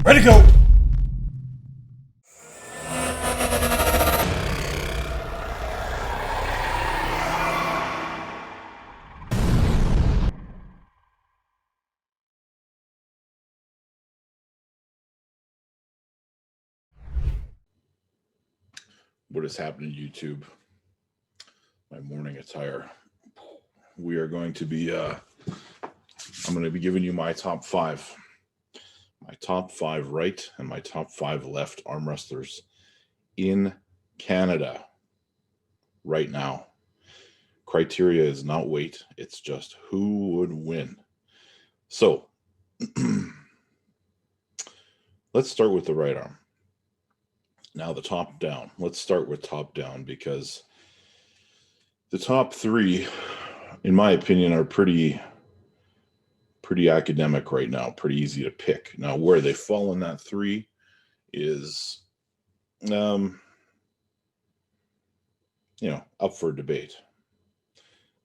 Ready to go. What has happened to YouTube? My morning attire. We are going to be, I'm going to be giving you my top five. My top five right and my top five left arm wrestlers in Canada right now. Criteria is not weight, it's just who would win. So, let's start with the right arm. Now the top down. Let's start with top down because the top three, in my opinion, are pretty academic right now, pretty easy to pick. Now, where they fall in that three is, up for debate.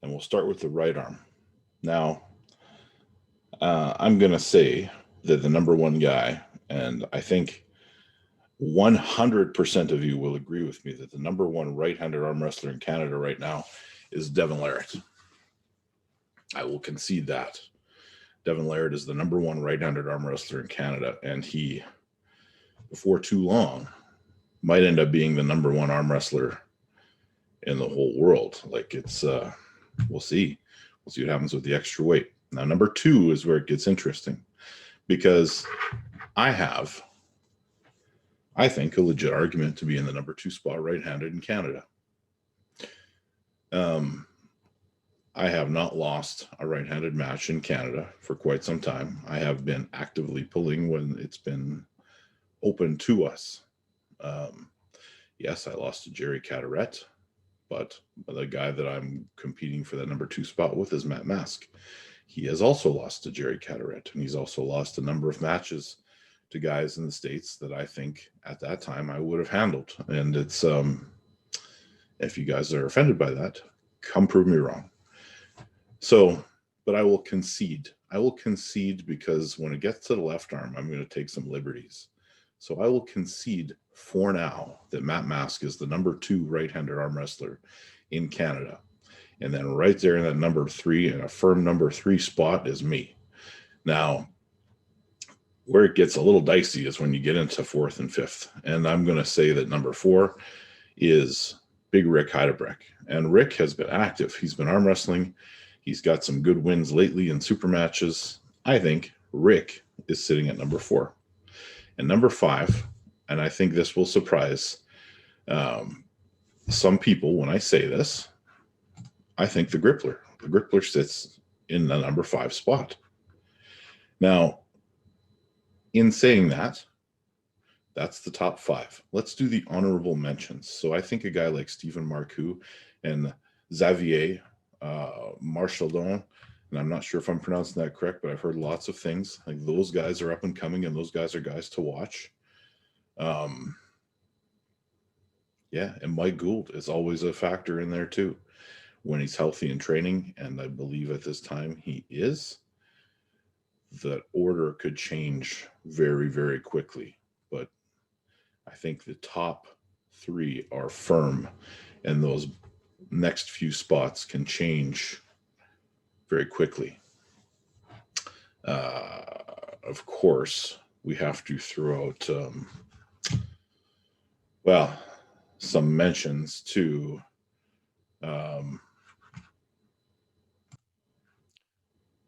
And we'll start with the right arm. Now, I'm going to say that the number one guy, and I think 100% of you will agree with me that the number one right-handed arm wrestler in Canada right now is Devon Larratt. I will concede that. Devon Larratt is the number one right-handed arm wrestler in Canada, and he, before too long, might end up being the number one arm wrestler in the whole world. Like it's, we'll see. We'll see what happens with the extra weight. Now, number two is where it gets interesting because I think, a legit argument to be in the number two spot right-handed in Canada. I have not lost a right-handed match in Canada for quite some time. I have been actively pulling when it's been open to us. Yes, I lost to Jerry Cadorette, but the guy that I'm competing for that number two spot with is Matt Mask. He has also lost to Jerry Cadorette, and he's also lost a number of matches to guys in the States that I think at that time I would have handled. And it's, if you guys are offended by that, come prove me wrong. So, but I will concede. I will concede because when it gets to the left arm, I'm going to take some liberties. So I will concede for now that Matt Mask is the number two right-handed arm wrestler in Canada. And then right there in that number three and a firm number three spot is me. Now, where it gets a little dicey is when you get into fourth and fifth. And I'm going to say that number four is Big Rick Heidebreck. And Rick has been active. He's been arm wrestling. He's got some good wins lately in super matches. I think Rick is sitting at number four. And number five, and I think this will surprise some people when I say this, I think the Grippler. The Grippler sits in the number five spot. Now, in saying that, that's the top five. Let's do the honorable mentions. So I think a guy like Stephen Marcoux and Xavier Sheldon, and I'm not sure if I'm pronouncing that correct, but I've heard lots of things. Like those guys are up and coming, and those guys are guys to watch. And Mike Gould is always a factor in there too when he's healthy and training, and I believe at this time he is. The order could change very, very quickly, but I think the top three are firm, and those next few spots can change very quickly. Of course, we have to throw out, some mentions to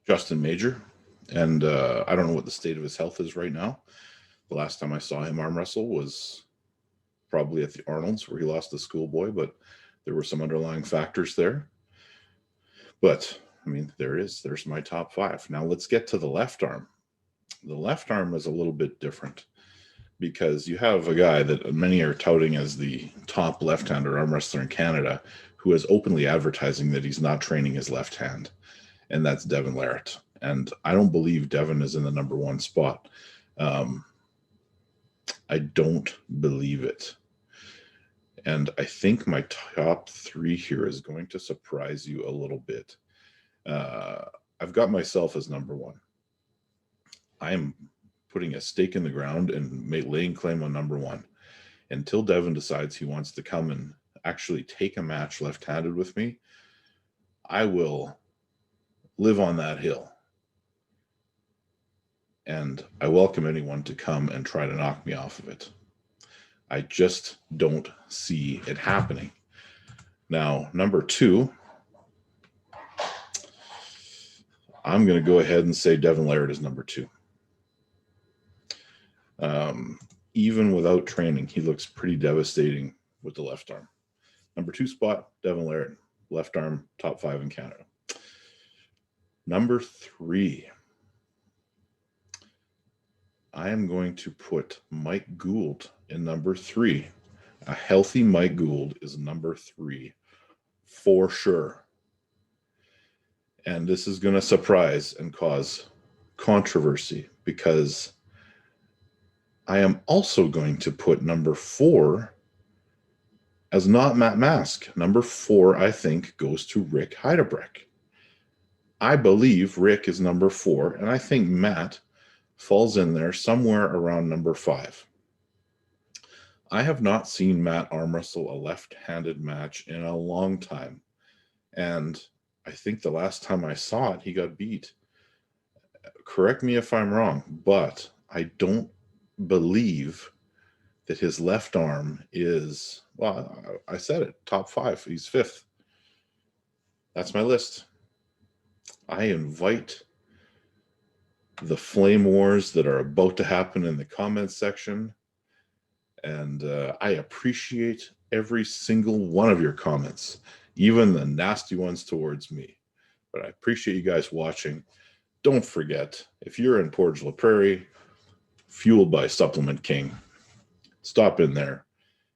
Justin Major. And I don't know what the state of his health is right now. The last time I saw him arm wrestle was probably at the Arnold's where he lost the schoolboy, but there were some underlying factors there. But, I mean, there's my top five. Now let's get to the left arm. The left arm is a little bit different because you have a guy that many are touting as the top left-hander arm wrestler in Canada who is openly advertising that he's not training his left hand, and that's Devon Larratt. And I don't believe Devon is in the number one spot. I don't believe it. And I think my top three here is going to surprise you a little bit. I've got myself as number one. I am putting a stake in the ground and laying claim on number 1. Until Devon decides he wants to come and actually take a match left-handed with me, I will live on that hill. And I welcome anyone to come and try to knock me off of it. I just don't see it happening. Now, number 2, I'm going to go ahead and say Devon Larratt is number 2. Even without training, he looks pretty devastating with the left arm. Number 2 spot, Devon Larratt, left arm, top 5 in Canada. Number 3, I am going to put Mike Gould in number 3. A healthy Mike Gould is number 3 for sure. And this is going to surprise and cause controversy because I am also going to put number 4 as not Matt Mask. Number 4, I think, goes to Rick Heidebreck. I believe Rick is number 4, and I think Matt falls in there somewhere around number 5. I have not seen Matt arm wrestle a left-handed match in a long time. And I think the last time I saw it, he got beat. Correct me if I'm wrong, but I don't believe that his left arm is, well, I said it, top 5. He's 5th. That's my list. I invite the flame wars that are about to happen in the comments section. And I appreciate every single one of your comments, even the nasty ones towards me. But I appreciate you guys watching. Don't forget, if you're in Portage La Prairie, fueled by Supplement King, stop in there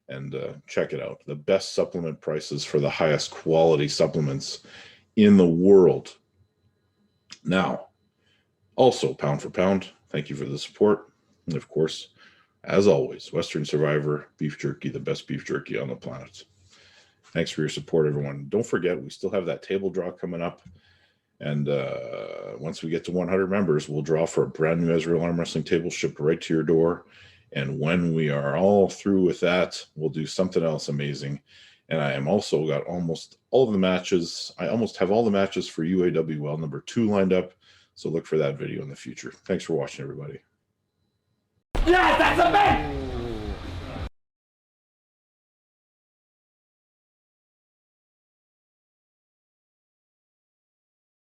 and check it out. The best supplement prices for the highest quality supplements in the world. Now, also, pound for pound, thank you for the support. And of course, as always, Western Survivor beef jerky, the best beef jerky on the planet. Thanks for your support, everyone. Don't forget, we still have that table draw coming up. And once we get to 100 members, we'll draw for a brand new Israel Arm Wrestling table shipped right to your door. And when we are all through with that, we'll do something else amazing. And I am also got almost all of the matches. I almost have all the matches for UAWL number 2 lined up. So look for that video in the future. Thanks for watching, everybody. Yes, that's a man!